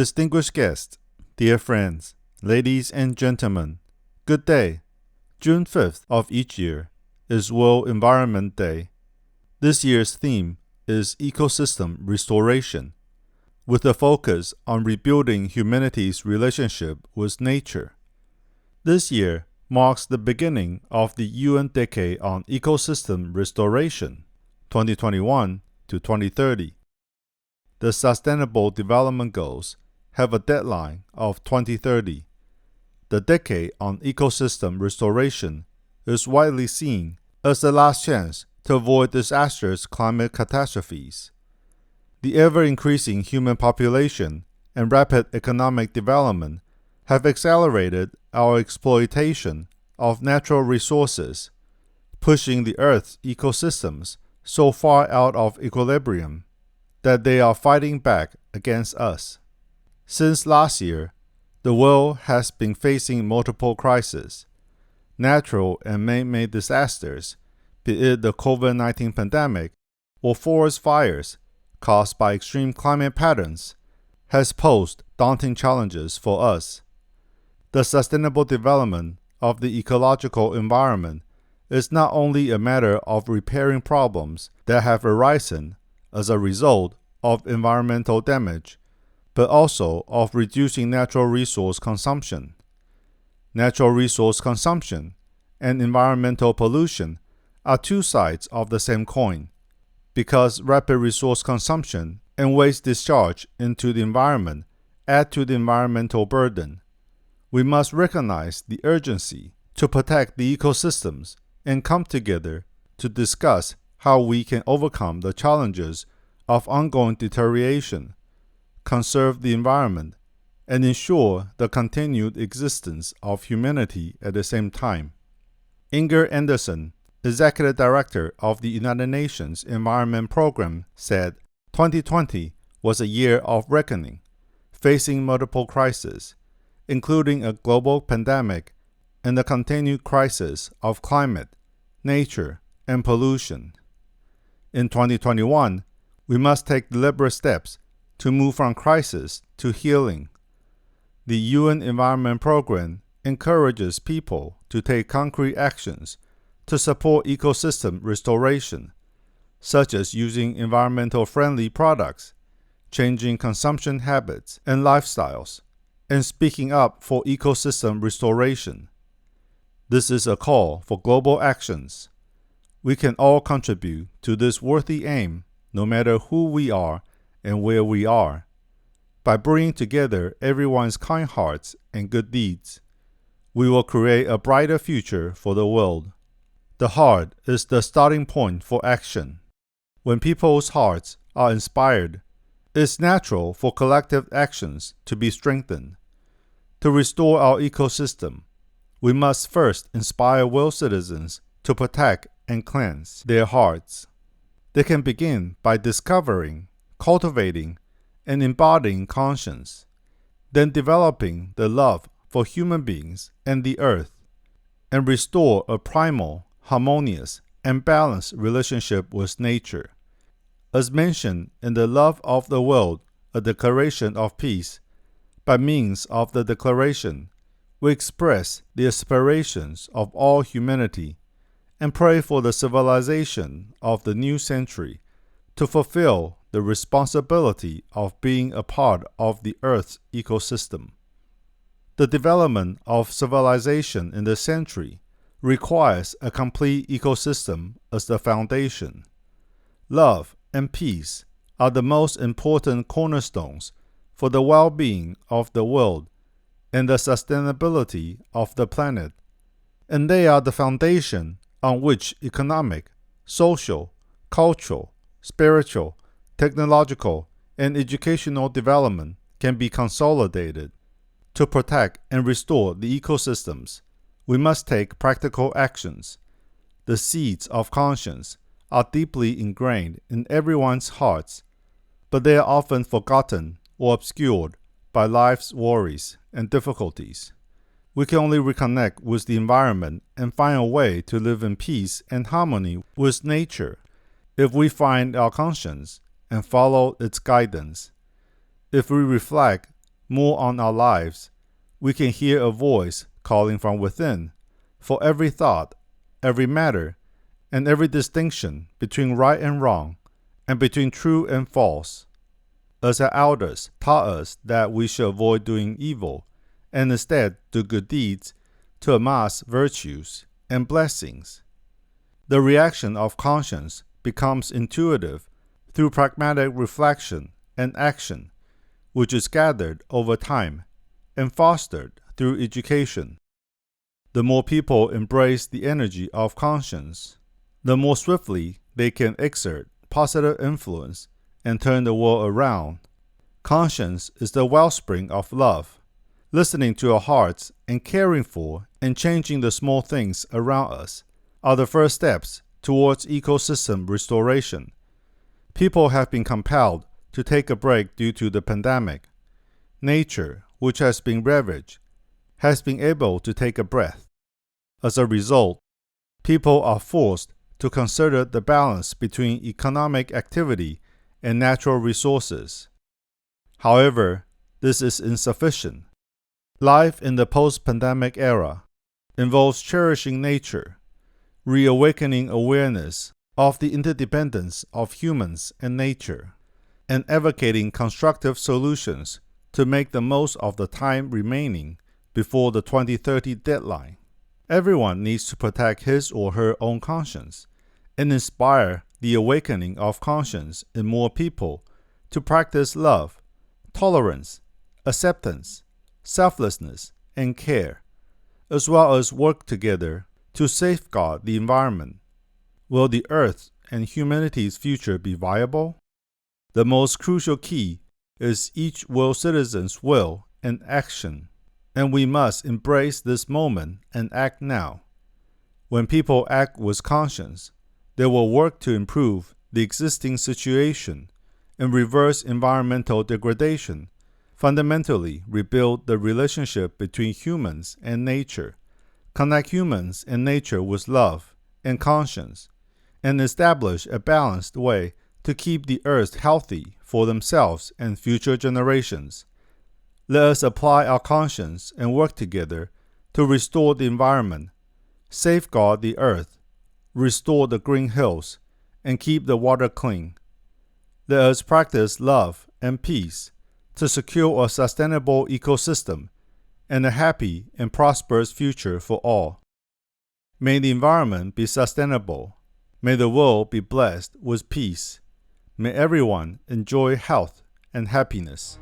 Distinguished guests, dear friends, ladies and gentlemen, good day. June 5th of each year is World Environment Day. This year's theme is ecosystem restoration, with a focus on rebuilding humanity's relationship with nature. This year marks the beginning of the UN Decade on Ecosystem Restoration, 2021 to 2030. The Sustainable Development Goals have a deadline of 2030. The Decade on Ecosystem Restoration is widely seen as the last chance to avoid disastrous climate catastrophes. The ever-increasing human population and rapid economic development have accelerated our exploitation of natural resources, pushing the Earth's ecosystems so far out of equilibrium that they are fighting back against us. Since last year, the world has been facing multiple crises, natural and man-made disasters, be it the COVID-19 pandemic or forest fires caused by extreme climate patterns, has posed daunting challenges for us. The sustainable development of the ecological environment is not only a matter of repairing problems that have arisen as a result of environmental damage, but also of reducing natural resource consumption. Natural resource consumption and environmental pollution are two sides of the same coin, because rapid resource consumption and waste discharge into the environment add to the environmental burden. We must recognize the urgency to protect the ecosystems and come together to discuss how we can overcome the challenges of ongoing deterioration, conserve the environment, and ensure the continued existence of humanity at the same time. Inger Anderson, Executive Director of the United Nations Environment Program, said 2020 was a year of reckoning, facing multiple crises, including a global pandemic and the continued crisis of climate, nature, and pollution. In 2021, we must take deliberate steps to move from crisis to healing. The UN Environment Program encourages people to take concrete actions to support ecosystem restoration, such as using environmental-friendly products, changing consumption habits and lifestyles, and speaking up for ecosystem restoration. This is a call for global actions. We can all contribute to this worthy aim, no matter who we are and where we are. By bringing together everyone's kind hearts and good deeds, we will create a brighter future for the world. The heart is the starting point for action. When people's hearts are inspired, it's natural for collective actions to be strengthened. To restore our ecosystem, we must first inspire world citizens to protect and cleanse their hearts. They can begin by discovering, cultivating, and embodying conscience, then developing the love for human beings and the earth, and restore a primal, harmonious, and balanced relationship with nature. As mentioned in the Love of the World, a Declaration of Peace, by means of the declaration, we express the aspirations of all humanity and pray for the civilization of the new century to fulfill the responsibility of being a part of the Earth's ecosystem. The development of civilization in this century requires a complete ecosystem as the foundation. Love and peace are the most important cornerstones for the well-being of the world and the sustainability of the planet, and they are the foundation on which economic, social, cultural, spiritual, technological, and educational development can be consolidated. To protect and restore the ecosystems, we must take practical actions. The seeds of conscience are deeply ingrained in everyone's hearts, but they are often forgotten or obscured by life's worries and difficulties. We can only reconnect with the environment and find a way to live in peace and harmony with nature if we find our conscience and follow its guidance. If we reflect more on our lives, we can hear a voice calling from within for every thought, every matter, and every distinction between right and wrong, and between true and false. As our elders taught us that we should avoid doing evil, and instead do good deeds to amass virtues and blessings. The reaction of conscience becomes intuitive through pragmatic reflection and action, which is gathered over time and fostered through education. The more people embrace the energy of conscience, the more swiftly they can exert positive influence and turn the world around. Conscience is the wellspring of love. Listening to our hearts and caring for and changing the small things around us are the first steps towards ecosystem restoration. People have been compelled to take a break due to the pandemic. Nature, which has been ravaged, has been able to take a breath. As a result, people are forced to consider the balance between economic activity and natural resources. However, this is insufficient. Life in the post-pandemic era involves cherishing nature, reawakening awareness of the interdependence of humans and nature, and advocating constructive solutions to make the most of the time remaining before the 2030 deadline. Everyone needs to protect his or her own conscience and inspire the awakening of conscience in more people to practice love, tolerance, acceptance, selflessness, and care, as well as work together to safeguard the environment. Will the Earth and humanity's future be viable? The most crucial key is each world citizen's will and action, and we must embrace this moment and act now. When people act with conscience, they will work to improve the existing situation and reverse environmental degradation, fundamentally rebuild the relationship between humans and nature, connect humans and nature with love and conscience, and establish a balanced way to keep the earth healthy for themselves and future generations. Let us apply our conscience and work together to restore the environment, safeguard the earth, restore the green hills, and keep the water clean. Let us practice love and peace to secure a sustainable ecosystem and a happy and prosperous future for all. May the environment be sustainable. May the world be blessed with peace. May everyone enjoy health and happiness.